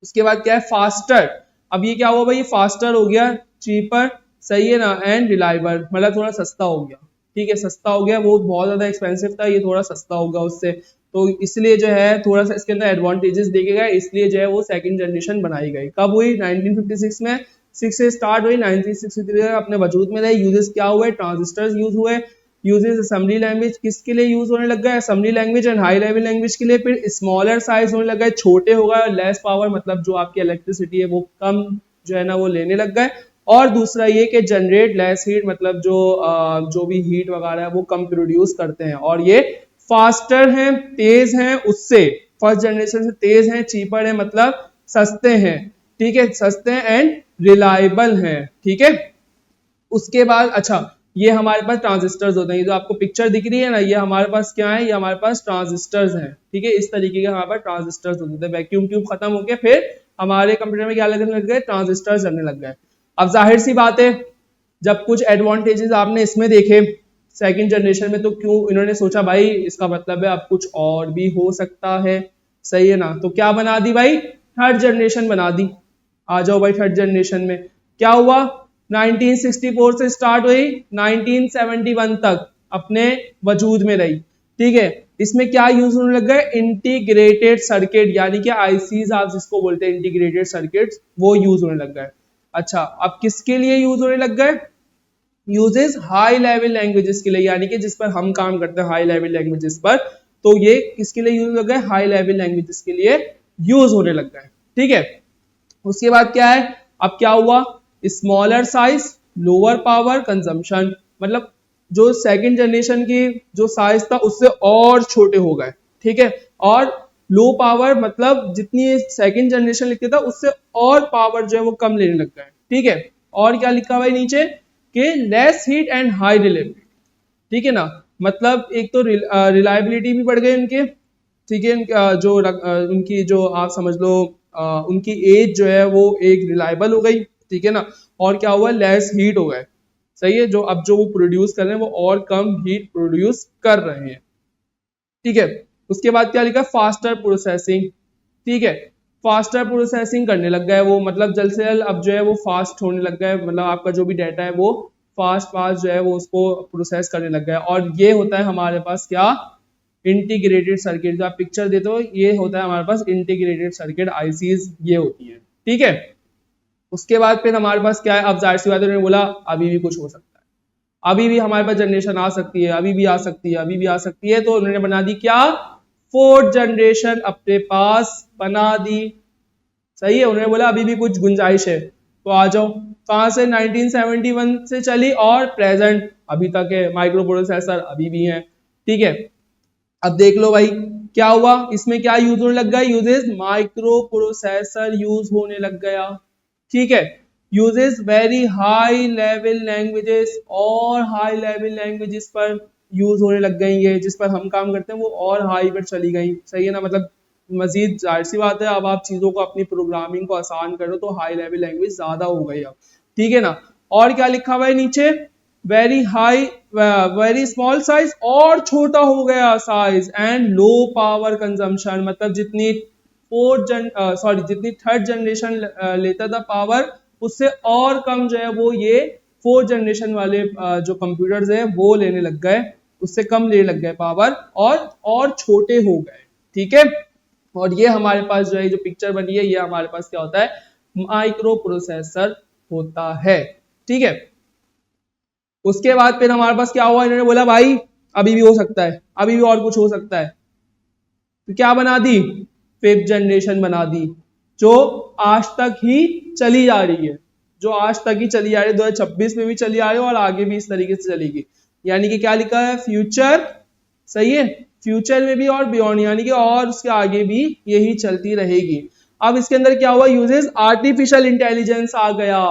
उसके बाद क्या है, फास्टर, अब ये क्या हुआ भाई, फास्टर हो गया, चीपर, सही है ना, एंड रिलायबल, मतलब थोड़ा सस्ता हो गया, ठीक है, सस्ता हो गया, वो बहुत ज्यादा एक्सपेंसिव था, ये थोड़ा सस्ता होगा उससे, तो इसलिए जो है थोड़ा सा इसके अंदर एडवांटेजेस देखे गए, इसलिए जो है वो सेकंड जनरेशन बनाई गई। कब हुई, 1956 में, 6 से स्टार्ट हुई, 1963 अपने वजूद में रही। यूजेस क्या हुए, ट्रांजिस्टर्स यूज हुए। यूजेस असेंबली लैंग्वेज किसके लिए यूज होने लग गए, assembly language and high level language के लिए। फिर स्मॉलर साइज होने लग गए, छोटे हो गए, और लेस पावर, मतलब जो आपकी इलेक्ट्रिसिटी है वो कम जो है ना वो लेने लग गए। और दूसरा ये कि जनरेट लेस हीट, मतलब जो भी हीट वगैरह है वो कम प्रोड्यूस करते हैं, और ये फास्टर हैं, तेज हैं उससे, फर्स्ट जनरेशन से तेज हैं, चीपर है मतलब सस्ते हैं, ठीक है, सस्ते हैं एंड रिलायबल हैं, ठीक है। उसके बाद अच्छा, ये हमारे पास ट्रांजिस्टर्स होते हैं, ये जो आपको पिक्चर दिख रही है ना, ये हमारे पास क्या है, ये हमारे पास ट्रांजिस्टर्स हैं, ठीक है, इस तरीके के हमारे पास ट्रांजिस्टर्स होते थे। वैक्यूम ट्यूब खत्म हो गया, फिर हमारे कंप्यूटर में क्या लगने लग गए, ट्रांजिस्टर्स लगने लग गए। अब जाहिर सी बात है, जब कुछ एडवांटेजेस आपने इसमें देखे सेकंड जनरेशन में, तो क्यों इन्होंने सोचा भाई इसका मतलब है अब कुछ और भी हो सकता है, सही है ना। तो क्या बना दी भाई, थर्ड जनरेशन बना दी। आ जाओ भाई थर्ड जनरेशन में, क्या हुआ, 1964 से स्टार्ट हुई, 1971 तक अपने वजूद में रही, ठीक है। इसमें क्या यूज होने लग गए, इंटीग्रेटेड सर्किट, यानी कि आईसीज आप जिसको बोलते हैं इंटीग्रेटेड सर्किट्स, वो यूज होने लग गए। अच्छा, अब किसके लिए यूज होने लग गए, यूजेस हाई लेवल लैंग्वेजेस के लिए, यानी कि जिस पर हम काम करते हैं हाई लेवल लैंग्वेजेस पर, तो ये किसके लिए यूज लग गए, हाई लेवल लैंग्वेजेस के लिए यूज होने लग गए। ठीक है, उसके बाद क्या है, अब क्या हुआ, smaller size lower power consumption, मतलब जो सेकंड जनरेशन की जो साइज था उससे और छोटे हो गए। ठीक है, और लो पावर मतलब जितनी सेकंड जनरेशन लिखते था उससे और पावर जो है वो कम लेने लग गए। ठीक है, और क्या लिखा हुआ है नीचे कि less heat and high reliability. ठीक है ना, मतलब एक तो रिलायबिलिटी भी बढ़ गई उनके। ठीक है, उनकी जो आप समझ लो उनकी एज जो है वो एक रिलायबल हो गई। ठीक है ना, और क्या हुआ, लेस हीट हो गए। सही है, जो अब जो वो प्रोड्यूस कर रहे हैं वो और कम हीट प्रोड्यूस कर रहे हैं। ठीक है, उसके बाद क्या लिखा, फास्टर प्रोसेसिंग। ठीक है, फास्टर प्रोसेसिंग करने लग गए वो, मतलब जल्द से जल्द अब जो है वो फास्ट होने लग गए, मतलब आपका जो भी डाटा है वो फास्ट फास्ट जो है वो उसको प्रोसेस करने लग गए। और ये होता है हमारे पास क्या, इंटीग्रेटेड सर्किट। जो आप पिक्चर देते हो ये होता है हमारे पास इंटीग्रेटेड सर्किट, आईसीज ये होती है। ठीक है, उसके बाद फिर हमारे पास क्या है, अब जाहिर सी बात है उन्होंने बोला अभी भी कुछ हो सकता है, अभी भी हमारे पास जनरेशन आ सकती है, अभी भी आ सकती है, अभी भी आ सकती है। तो उन्होंने बना दी क्या, फोर्थ जनरेशन अपने पास बना दी। सही है, उन्होंने बोला अभी भी कुछ गुंजाइश है तो आ जाओ। कहां से, 1971 से चली और प्रेजेंट अभी तक है, माइक्रो प्रोसेसर अभी भी है। ठीक है, अब देख लो भाई क्या हुआ, इसमें क्या यूज होने लग गया, यूजेस माइक्रो प्रोसेसर यूज होने लग गया। ठीक है, uses very high level languages, और हाई लेवल लैंग्वेजेस पर यूज होने लग गई है, जिस पर हम काम करते हैं वो और हाई पर चली गई। सही है ना, मतलब मजीद जाहिर सी बात है अब आप चीजों को अपनी प्रोग्रामिंग को आसान करो तो हाई लेवल लैंग्वेज ज्यादा हो गई अब। ठीक है ना, और क्या लिखा हुआ है नीचे, very high very small size, और छोटा हो गया size, and low power consumption, मतलब जितनी जितनी थर्ड जनरेशन लेता था पावर उससे और कम जो है वो ये फोर्थ जनरेशन वाले जो कंप्यूटर्स हैं वो लेने लग गए, उससे कम लेने लग गए पावर, और छोटे हो गए। ठीक है, और ये हमारे पास जो है जो पिक्चर बनी है ये हमारे पास क्या होता है, माइक्रो प्रोसेसर होता है। ठीक है, उसके बाद फिर हमारे पास क्या हुआ, इन्होंने बोला भाई अभी भी हो सकता है, अभी भी और कुछ हो सकता है, तो क्या बना दी, फिफ्थ जनरेशन बना दी, जो आज तक ही चली जा रही है, जो आज तक ही चली जा रही है, 2026 में भी चली आ रही है और आगे भी इस तरीके से चलेगी। यानी कि क्या लिखा है, फ्यूचर। सही है, फ्यूचर में भी और बियॉन्ड, यानी कि और उसके आगे भी यही चलती रहेगी। अब इसके अंदर क्या हुआ, यूजेस आर्टिफिशियल इंटेलिजेंस आ गया,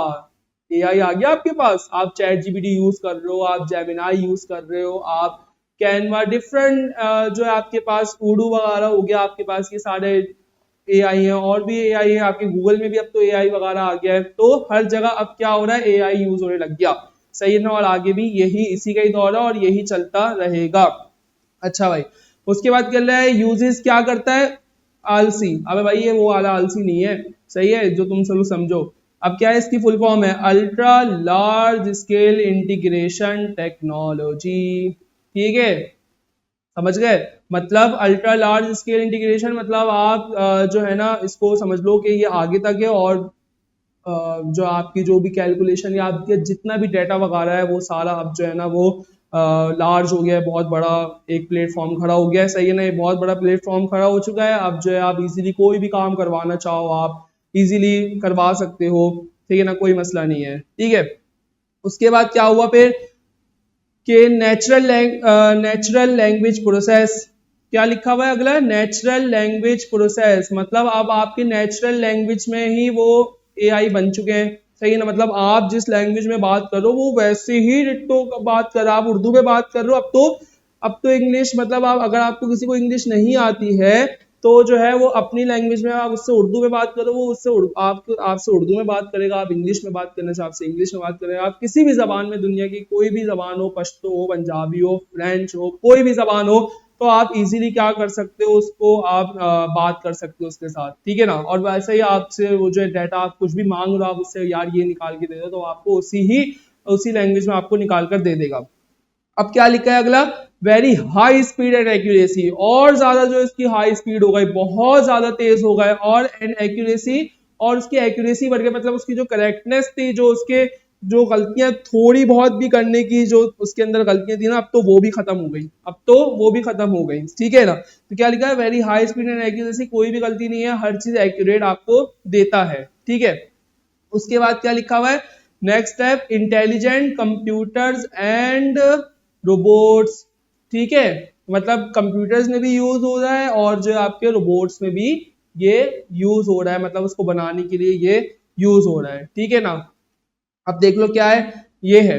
एआई आ गया आपके पास, आप चैट जीपीटी यूज कर रहे हो, आप जेमिनाई यूज कर रहे हो, आप कैनवा डिफरेंट जो है आपके पास उडू वगैरह हो गया, आपके पास ये सारे एआई है, और भी एआई है आपके गूगल में भी अब तो एआई वगैरह आ गया है, तो हर जगह अब क्या हो रहा है, एआई यूज होने लग गया। सही है ना, और आगे भी यही इसी का ही दौर है और यही चलता रहेगा। अच्छा भाई, उसके बाद कर रहा है यूजेस क्या करता है, आलसी। अबे भाई ये वो वाला आलसी नहीं है, सही है, जो तुम सब समझो। अब क्या है, इसकी फुल फॉर्म है ultra large scale integration technology. ठीक है, समझ गए, मतलब अल्ट्रा लार्ज स्केल इंटीग्रेशन, मतलब आप जो है ना इसको समझ लो कि ये आगे तक है, और जो आपकी जो भी कैलकुलेशन या आपके जितना भी डाटा वगैरह है वो सारा अब जो है ना वो लार्ज हो गया है, बहुत बड़ा एक प्लेटफॉर्म खड़ा हो गया है। सही है ना, ये बहुत बड़ा प्लेटफॉर्म खड़ा हो चुका है, अब जो है आप इजीली कोई भी काम करवाना चाहो आप इजीली करवा सकते हो। ठीक है ना, कोई मसला नहीं है। ठीक है, उसके बाद क्या हुआ फिर कि नेचुरल लैंग्वेज प्रोसेस, क्या लिखा हुआ है अगला, नेचुरल लैंग्वेज प्रोसेस, मतलब अब आपके नेचुरल लैंग्वेज में ही वो एआई बन चुके हैं। सही है ना, मतलब आप जिस लैंग्वेज में बात करो वो वैसे ही डिट्टो बात कर, आप उर्दू में बात कर रहे हो, अब तो इंग्लिश, मतलब आप अगर आपको किसी को इंग्लिश नहीं आती है तो जो है वो अपनी लैंग्वेज में आप उससे उर्दू में बात करो, वो उससे आपसे उर्दू में बात करेगा, आप इंग्लिश में बात करना चाहे आपसे इंग्लिश में बात करेगा। आप किसी भी जबान में, दुनिया की कोई भी जबान हो, पश्तो हो, पंजाबी हो, फ्रेंच हो, कोई भी जबान हो, तो आप इजीली क्या कर सकते हो, उसको आप बात कर सकते हो उसके साथ। ठीक है ना, और वैसे ही आपसे वो जो डाटा आप कुछ भी मांग रहे हो, आप उससे यार ये निकाल के दे दो, तो आपको उसी लैंग्वेज में आपको निकाल कर दे देगा। अब क्या लिखा है अगला, very high speed and accuracy, और ज्यादा जो इसकी हाई स्पीड हो गई, बहुत ज्यादा तेज हो गए, और एंड एक्यूरेसी, और उसकी एक्यूरेसी बढ़ गई, मतलब उसकी जो करेक्टनेस थी, जो उसके जो गलतियां थोड़ी बहुत भी करने की जो उसके अंदर गलतियां थी ना, अब तो वो भी खत्म हो गई, अब तो वो भी खत्म हो गई, ठीक है ना। तो क्या लिखा है, very high speed and accuracy, कोई भी गलती नहीं है, हर चीज एक्यूरेट आपको देता है, ठीक है। उसके बाद क्या लिखा हुआ है, next step, intelligent computers and robots, ठीक है। मतलब कंप्यूटर्स में भी यूज हो रहा है और जो आपके रोबोट्स में भी ये यूज हो रहा है, मतलब उसको बनाने के लिए ये यूज हो रहा है, ठीक है ना। अब देख लो क्या है, ये है,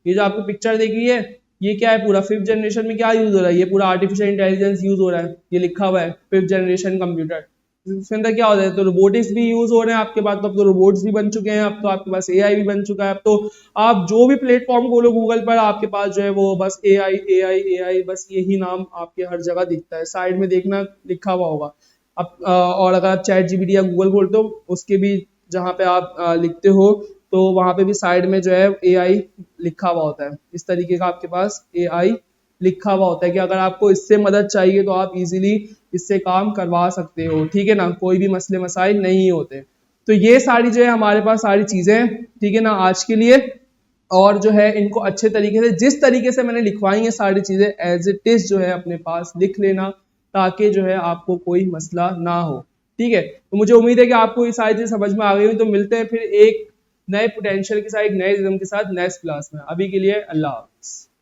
ये जो आपको पिक्चर देख रही है, ये क्या है, पूरा फिफ्थ जनरेशन में क्या यूज हो रहा है, ये पूरा आर्टिफिशियल इंटेलिजेंस यूज हो रहा है, ये लिखा हुआ है फिफ्थ जनरेशन कंप्यूटर। इसके अंदर क्या होता है, तो रोबोटिक्स भी यूज हो रहे हैं आपके पास, तो अब तो रोबोट्स भी बन चुके हैं, अब तो आपके पास एआई भी बन चुका है, अब तो आप जो भी प्लेटफॉर्म खोलो गूगल पर, आपके पास जो है वो बस एआई एआई एआई, बस यही नाम आपके हर जगह दिखता है, साइड में देखना लिखा हुआ होगा। अब और अगर आप चैट जीपीटी या गूगल खोलते हो, उसके भी जहाँ पे आप लिखते हो, तो वहां पे भी साइड में जो है एआई लिखा हुआ होता है, इस तरीके का आपके पास एआई लिखा हुआ होता है कि अगर आपको इससे मदद चाहिए तो आप इजीली इससे काम करवा सकते हो, ठीक है ना, कोई भी मसले मसाइल नहीं होते। तो ये सारी जो है हमारे पास सारी चीजें हैं, ठीक है ना, आज के लिए। और जो है इनको अच्छे तरीके से, जिस तरीके से मैंने लिखवाई है सारी चीजें एज इट इज जो है अपने पास लिख लेना, ताकि जो है आपको कोई मसला ना हो, ठीक है। तो मुझे उम्मीद है कि आपको ये सारी चीजें समझ में आ गई हो। तो मिलते हैं फिर एक नए पोटेंशियल के साथ, एक नए रिदम के साथ नेक्स्ट क्लास में। अभी के लिए अल्लाह हाफ़िज़।